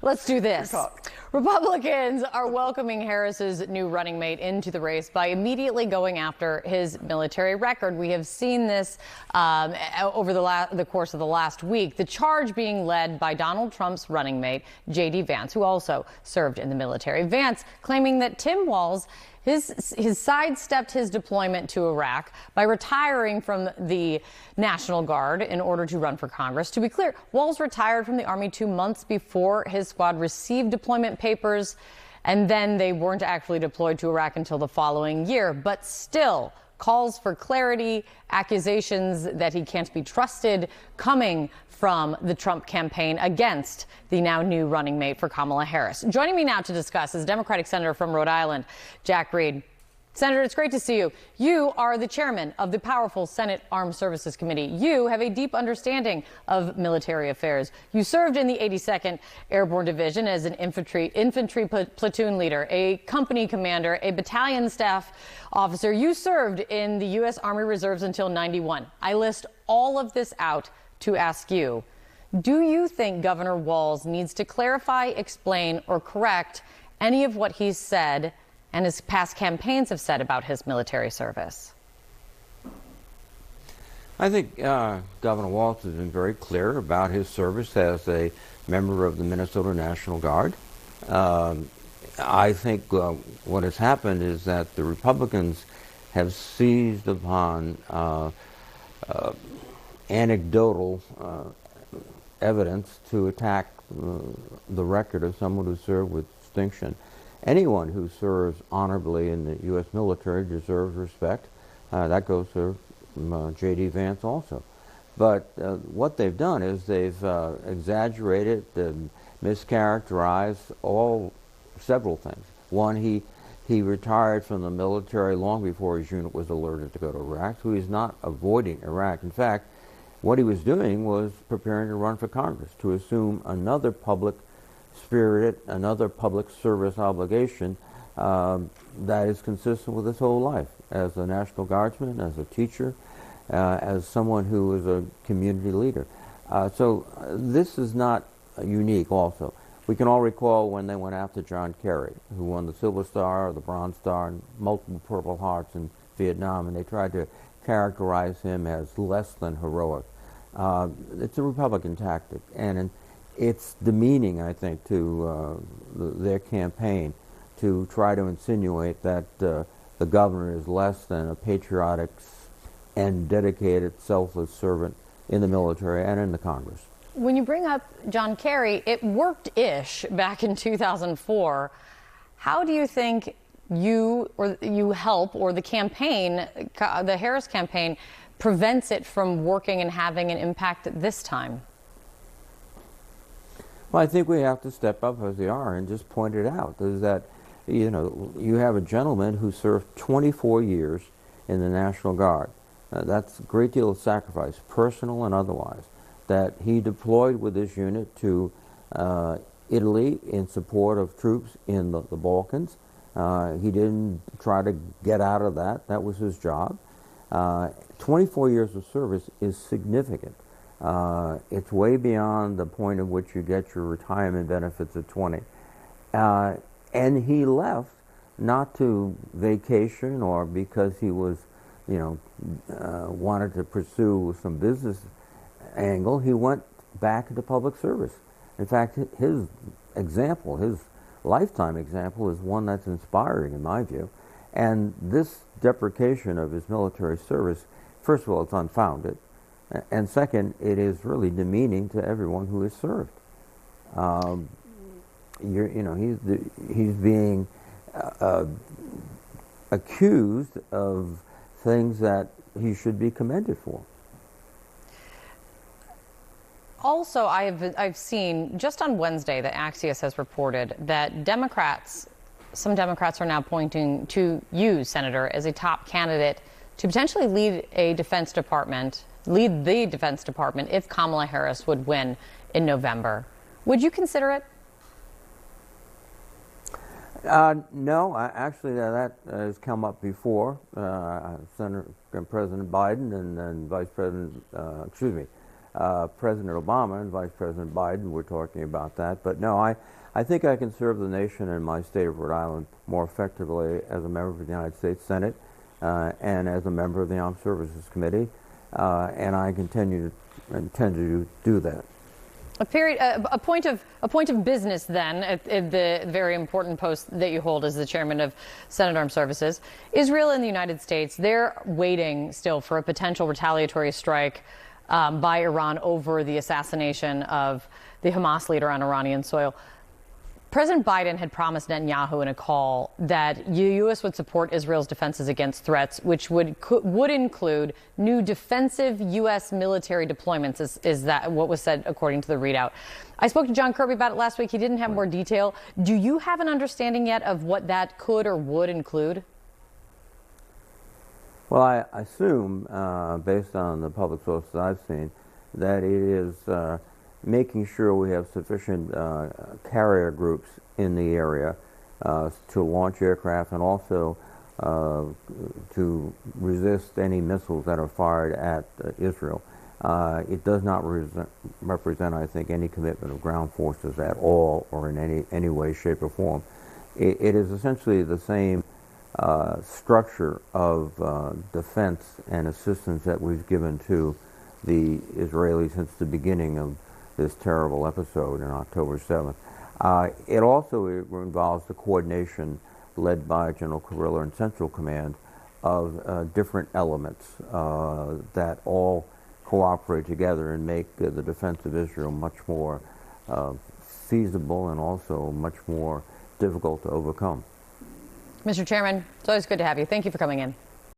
Let's do this. Republicans are welcoming Harris's new running mate into the race by immediately going after his military record. We have seen this over the course of the last week. The charge being led by Donald Trump's running mate, J.D. Vance, who also served in the military. Vance claiming that Tim Walz his sidestepped his deployment to Iraq by retiring from the National Guard in order to run for Congress. To be clear, Walz retired from the Army 2 months before his squad received deployment papers, and then they weren't actually deployed to Iraq until the following year. But still, calls for clarity, accusations that he can't be trusted coming from the Trump campaign against the now new running mate for Kamala Harris. Joining me now to discuss is Democratic Senator from Rhode Island, Jack Reed. Senator, it's great to see you. You are the chairman of the powerful Senate Armed Services Committee. You have a deep understanding of military affairs. You served in the 82nd Airborne Division as an infantry platoon leader, a company commander, a battalion staff officer. You served in the U.S. Army Reserves until '91. I list all of this out to ask you, do you think Governor Walz needs to clarify, explain, or correct any of what he's said and his past campaigns have said about his military service? I think Governor Walz has been very clear about his service as a member of the Minnesota National Guard. I think what has happened is that the Republicans have seized upon anecdotal evidence to attack the record of someone who served with distinction. Anyone who serves honorably in the U.S. military deserves respect. That goes to J.D. Vance also. But what they've done is they've exaggerated and mischaracterized several things. One, he retired from the military long before his unit was alerted to go to Iraq, so he's not avoiding Iraq. In fact, what he was doing was preparing to run for Congress, to assume another public-spirited, another public service obligation that is consistent with his whole life as a National Guardsman, as a teacher, as someone who is a community leader. So this is not unique also. We can all recall when they went after John Kerry, who won the Silver Star, the Bronze Star, and multiple Purple Hearts in Vietnam, and they tried to characterize him as less than heroic. It's a Republican tactic, and it's demeaning, I think, to their campaign to try to insinuate that the governor is less than a patriotic and dedicated, selfless servant in the military and in the Congress. When you bring up John Kerry, it worked-ish back in 2004. How do you think you help, or the campaign, the Harris campaign, prevents it from working and having an impact this time? Well, I think we have to step up as they are and just point it out. Is that, you know, you have a gentleman who served 24 years in the National Guard. That's a great deal of sacrifice, personal and otherwise, that he deployed with his unit to Italy in support of troops in the Balkans. He didn't try to get out of that. That was his job. 24 years of service is significant. It's way beyond the point at which you get your retirement benefits at 20. And he left not to vacation or because he was, you know, wanted to pursue some business angle. He went back into public service. In fact, his example, his lifetime example, is one that's inspiring in my view. And this deprecation of his military service, first of all, it's unfounded. And second, it is really demeaning to everyone who has served. He's being accused of things that he should be commended for. Also, I've seen just on Wednesday that Axios has reported that some Democrats are now pointing to you, Senator, as a top candidate to potentially lead the Defense Department if Kamala Harris would win in November. Would you consider it? No, actually, that has come up before. President Biden and Vice President, President Obama and Vice President Biden were talking about that. But no, I think I can serve the nation and my state of Rhode Island more effectively as a member of the United States Senate and as a member of the Armed Services Committee, and I intend to do that. A point of business then, at the very important post that you hold as the chairman of Senate Armed Services. Israel and the United States, they're waiting still for a potential retaliatory strike by Iran over the assassination of the Hamas leader on Iranian soil. President Biden had promised Netanyahu in a call that the U.S. would support Israel's defenses against threats, which would include new defensive U.S. military deployments, is that what was said according to the readout. I spoke to John Kirby about it last week. He didn't have more detail. Do you have an understanding yet of what that could or would include? Well, I assume, based on the public sources I've seen, that it is making sure we have sufficient carrier groups in the area to launch aircraft and also to resist any missiles that are fired at Israel. It does not represent, I think, any commitment of ground forces at all or in any way, shape, or form. It is essentially the same structure of defense and assistance that we've given to the Israelis since the beginning of this terrible episode on October 7th. It also involves the coordination led by General Kurilla and Central Command of different elements that all cooperate together and make the defense of Israel much more feasible and also much more difficult to overcome. Mr. Chairman, it's always good to have you. Thank you for coming in.